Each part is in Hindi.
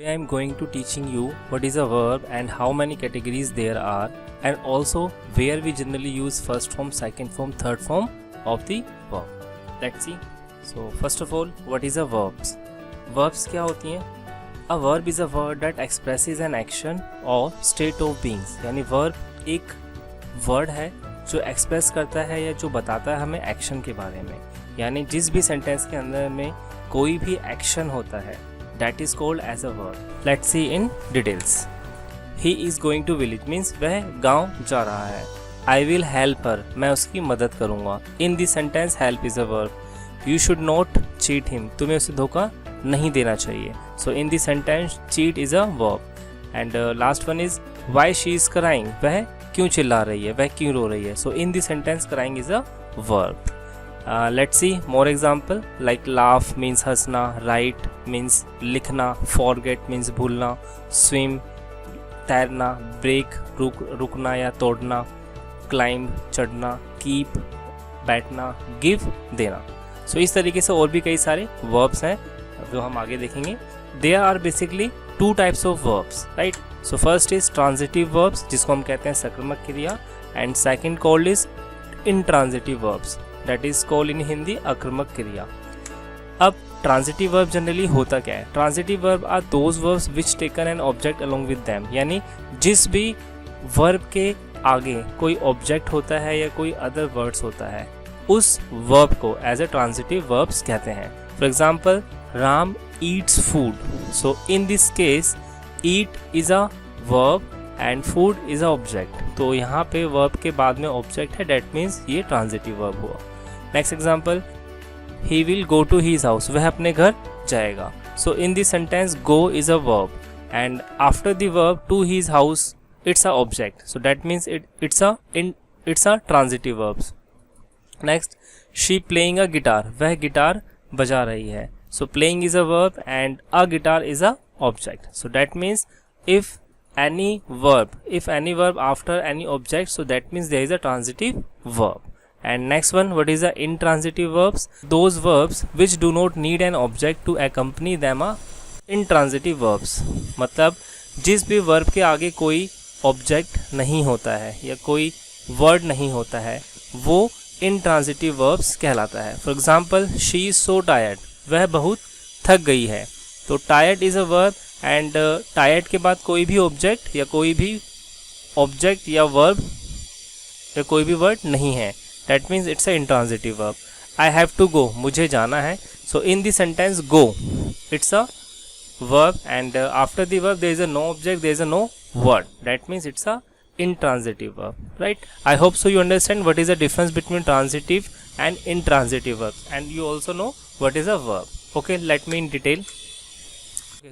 I am going to teaching you what is a verb and how many categories there are, and also where we generally use first form, second form, third form of the verb. Let's see. So first of all, what is a verbs? Verbs क्या होती हैं? A verb is a word that expresses an action or state of beings. यानी verb एक word है जो एक्सप्रेस करता है या जो बताता है हमें एक्शन के बारे में. यानी जिस भी सेंटेंस के अंदर में कोई भी एक्शन होता है, that is called as a verb. Let's see in details. He is going to village means वह गांव जा रहा है. I will help her, मैं उसकी मदद करूंगा. In the sentence help is a verb. You should not cheat him, तुम्हें उसे धोखा नहीं देना चाहिए. So in the sentence cheat is a verb. And last one is why she is crying, वह क्यों चिल्ला रही है, वह क्यों रो रही है. So in the sentence crying is a verb. Let's see more example like laugh means हंसना, write means लिखना, forget means भूलना, swim तैरना, break रुकना या तोड़ना, climb चढ़ना, keep बैठना, give देना. So इस तरीके से और भी कई सारे verbs हैं जो हम आगे देखेंगे. There are basically two types of verbs, right? So first is transitive verbs जिसको हम कहते हैं सक्रियक क्रिया, and second called is intransitive verbs that is called in Hindi अक्रमक क्रिया. अब ट्रांजिटिव वर्ब जनरली होता क्या है? Transitive verb are those verbs which taken an object along with them. यानी जिस भी वर्ब के आगे कोई ऑब्जेक्ट होता है या कोई अदर वर्ड्स होता है, उस वर्ब को एज ए ट्रांजिटिव वर्ब्स कहते हैं. For example Ram eats food. So in this case eat is a verb and food is a object. तो यहाँ पे वर्ब के बाद में ऑब्जेक्ट है, डेट मीन्स ये ट्रांजिटिव वर्ब हुआ. Next example he will go to his house, वह अपने घर जाएगा. So in this sentence go is a verb and after the verb to his house it's a object. So that means it's a transitive verbs. Next she playing a guitar, वह गिटार बजा रही है. सो playing is a verb and a guitar is a object. So that means if any verb after any object, so that means there is a transitive verb. And next one, what is the intransitive verbs? Those verbs which do not need an object to accompany them are intransitive verbs. मतलब जिस भी verb के आगे कोई object नहीं होता है या कोई word नहीं होता है, वो intransitive verbs कहलाता है. For example, she is so tired, वह बहुत थक गई है. तो tired is a verb and tired के बाद कोई भी ऑब्जेक्ट या कोई भी ऑब्जेक्ट या वर्ब या कोई भी वर्ड नहीं है, that means it's a intransitive verb. I have to go, मुझे जाना है. So in the sentence go it's a verb and after the verb there is a no object, there is a no word, that means it's a intransitive verb, right? I hope so you understand what is the difference between transitive and intransitive verbs, and you also know what is a verb. Okay, let me in detail.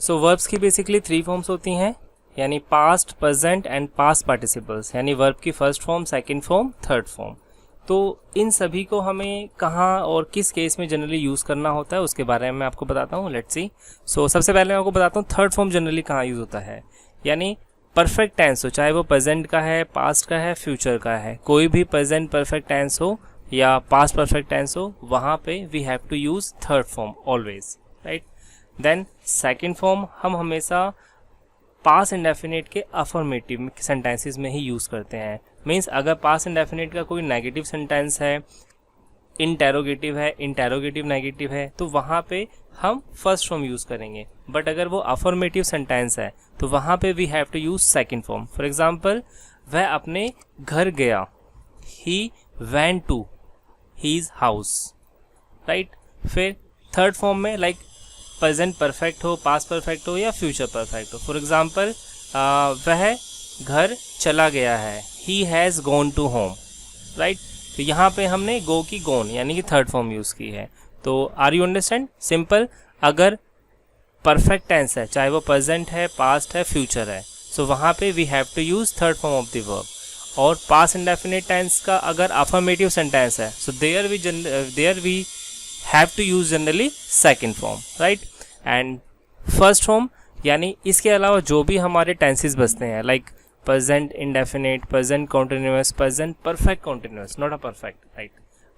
So verbs की बेसिकली 3 फॉर्म्स होती हैं, यानी past, present and past participles. यानी वर्ब की first form, second form, third form. तो इन सभी को हमें कहाँ और किस केस में जनरली यूज़ करना होता है उसके बारे में मैं आपको बताता हूँ. Let's see. सो सबसे पहले मैं आपको बताता हूँ थर्ड फॉर्म जनरली कहाँ यूज़ होता है. यानी परफेक्ट टेंस हो, चाहे वो प्रेजेंट का है, पास्ट का है, फ्यूचर का है, कोई भी प्रेजेंट परफेक्ट टेंस हो या पास्ट परफेक्ट टेंस हो, वहाँ पे we have to use third form always, right. Then second form हम हमेशा पास्ट इंडेफिनिट के अफर्मेटिव सेंटेंसेस में ही यूज़ करते हैं. मीन्स अगर पास्ट इंडेफिनिट का कोई नेगेटिव सेंटेंस है, इंटेरोगेटिव है, इंटेरोगेटिव नेगेटिव है, तो वहाँ पे हम फर्स्ट फॉर्म यूज़ करेंगे. बट अगर वो अफर्मेटिव सेंटेंस है तो वहाँ पे we have to use second form. For example वह अपने घर गया, he went to his house, right. फिर थर्ड फॉर्म में लाइक प्रेजेंट परफेक्ट हो, पास्ट परफेक्ट हो या फ्यूचर परफेक्ट हो. फॉर एग्जाम्पल वह घर चला गया है, he has gone to home, right. तो यहाँ पे हमने गो की गॉन यानी कि थर्ड फॉर्म यूज़ की है. तो आर यू अंडरस्टैंड? सिंपल. अगर परफेक्ट टेंस है, चाहे वो प्रेजेंट है, पास्ट है, फ्यूचर है, सो वहाँ पे we have to use third form of the verb. और पास्ट इंडेफिनिट टेंस का अगर अफर्मेटिव सेंटेंस है, so there we have to use generally second form, right. and first form यानी इसके अलावा जो भी हमारे टेंसेस बचते हैं like present indefinite, present continuous, present perfect continuous, not a perfect, right,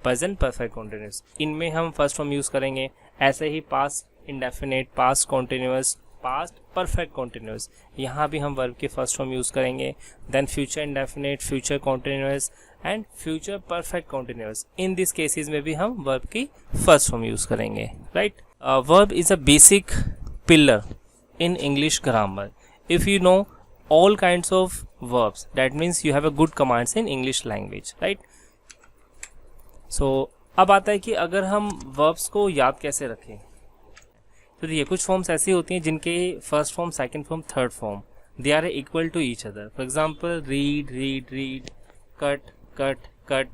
present perfect continuous, इनमें हम फर्स्ट फॉर्म यूज़ करेंगे. ऐसे ही past indefinite, past continuous, past perfect continuous, यहाँ भी हम वर्ब के फर्स्ट फॉर्म यूज़ करेंगे. Then future indefinite, future continuous and future perfect continuous. In this cases में भी हम वर्ब की फर्स्ट फॉर्म यूज़ करेंगे. Right. Verb is a basic pillar in English grammar. If you know all kinds of verbs, that means you have a good commands in English language, right? So अब आता है कि अगर हम verbs को याद कैसे रखें. तो देखिए कुछ फॉर्म्स ऐसी होती हैं जिनके first form, second form, third form they are equal to each other. For example read, read, read, cut, cut, cut,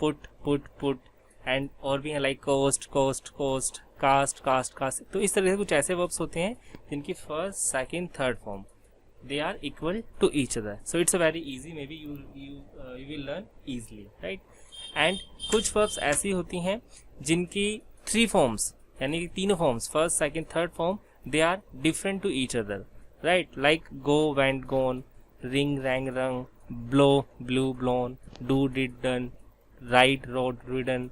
put, put, put and और भी हैं like cost, cost, cost, cast, cast, cast. तो इस तरह से कुछ ऐसे वर्ब्स होते हैं जिनकी first, second, third form they are equal to each other. So it's a very easy, may be you will learn easily, right. And कुछ वर्ब्स ऐसी होती हैं जिनकी थ्री फॉर्म्स यानी कि तीनों forms, first, second, third form they are different to each other, right. Like go, went, gone, ring, rang, rung, blow, blew, blown, do, did, done, ride, rode, ridden,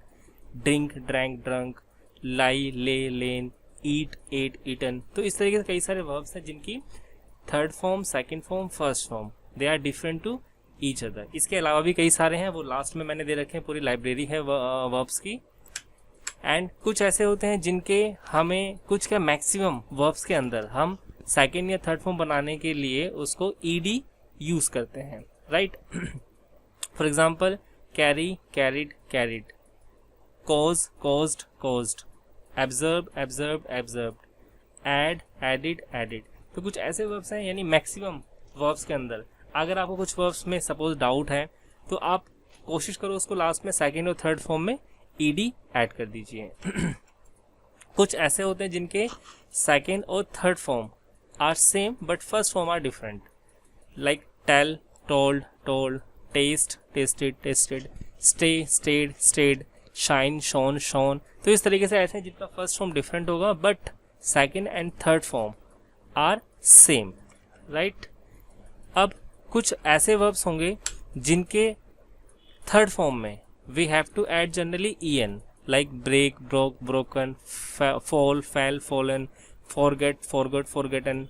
drink, drank, drunk, लाई, ले, लेन, ईट, एट, ईटन. तो इस तरीके से कई सारे वर्ब्स हैं जिनकी third form, second form, first form they are different to each other. इसके अलावा भी कई सारे हैं, वो लास्ट में मैंने दे रखे हैं, पूरी लाइब्रेरी है वर्ब्स की. एंड कुछ ऐसे होते हैं जिनके हमें कुछ क्या मैक्सिमम वर्ब्स के अंदर हम सेकंड या थर्ड फॉर्म बनाने के लिए उसको ईडी यूज करते हैं, right. For example carry, carried, carried, cause, caused, caused, observe, observed, observed, add, added, added. तो कुछ ऐसे वर्ब्स हैं यानी मैक्सिमम वर्ब्स के अंदर. अगर आपको कुछ वर्ब्स में सपोज डाउट है तो आप कोशिश करो उसको लास्ट में सेकंड और थर्ड फॉर्म में ईडी ऐड कर दीजिए. कुछ ऐसे होते हैं जिनके सेकंड और third form are same but first form are different, like tell, told, told, test, tested, tested, stay, stayed, stayed, shine, shone, shone. तो इस तरीके से ऐसे हैं जिनका फर्स्ट फॉर्म डिफरेंट होगा but second and third form are same, right. अब कुछ ऐसे वर्ब्स होंगे जिनके थर्ड फॉर्म में we have to add generally en, like break, broke, broken, fall, fell, fallen, forget, forgot, forgotten,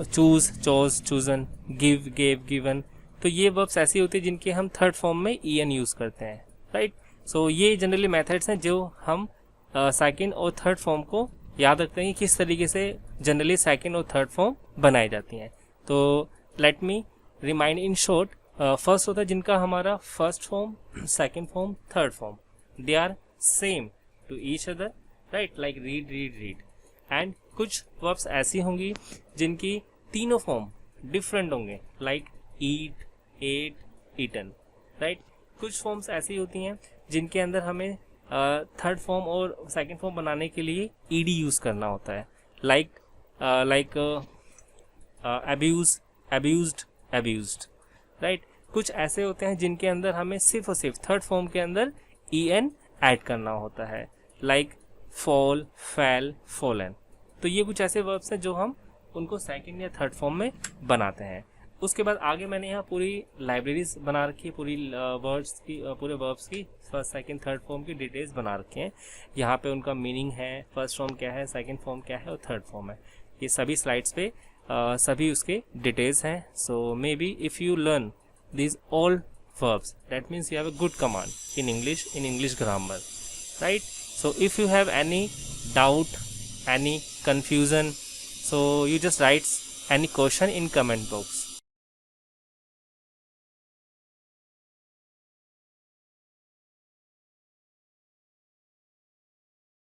choose, chose, chosen, give, gave, given. तो ये वर्ब्स ऐसी होती है जिनके हम थर्ड फॉर्म में en यूज करते हैं, राइट. सो ये जनरली मेथड्स हैं जो हम सेकंड और थर्ड फॉर्म को याद रखते हैं कि किस तरीके से जनरली सेकंड और थर्ड फॉर्म बनाई जाती हैं. तो let me remind in short. First होता है जिनका हमारा first form, second form, third form they are same to each other, right, like read, read, read. And कुछ वर्ब्स ऐसी होंगी जिनकी तीनों फॉर्म डिफरेंट होंगे, like eat, ate, eaten, right. कुछ फॉर्म्स ऐसी होती हैं जिनके अंदर हमें थर्ड फॉर्म और सेकंड फॉर्म बनाने के लिए ईडी यूज करना होता है, like abuse, abused, abused, right. कुछ ऐसे होते हैं जिनके अंदर हमें सिर्फ और सिर्फ थर्ड फॉर्म के अंदर en ऐड करना होता है, लाइक फॉल, फैल, फॉलन. तो ये कुछ ऐसे वर्ब्स हैं जो हम उनको सेकंड या थर्ड फॉर्म में बनाते हैं. उसके बाद आगे मैंने यहाँ पूरी लाइब्रेरीज बना रखी है, पूरी वर्ड्स की, पूरे वर्ब्स की फर्स्ट, सेकंड, थर्ड फॉर्म की डिटेल्स बना रखे हैं. यहाँ पे उनका मीनिंग है, फर्स्ट फॉर्म क्या है, सेकंड फॉर्म क्या है और थर्ड फॉर्म है. ये सभी स्लाइड्स पे सभी उसके डिटेल्स हैं. So may be if you learn these all verbs, that means you have a good command in English grammar, right. So if you have any doubt, any confusion, so you just write any question in comment box.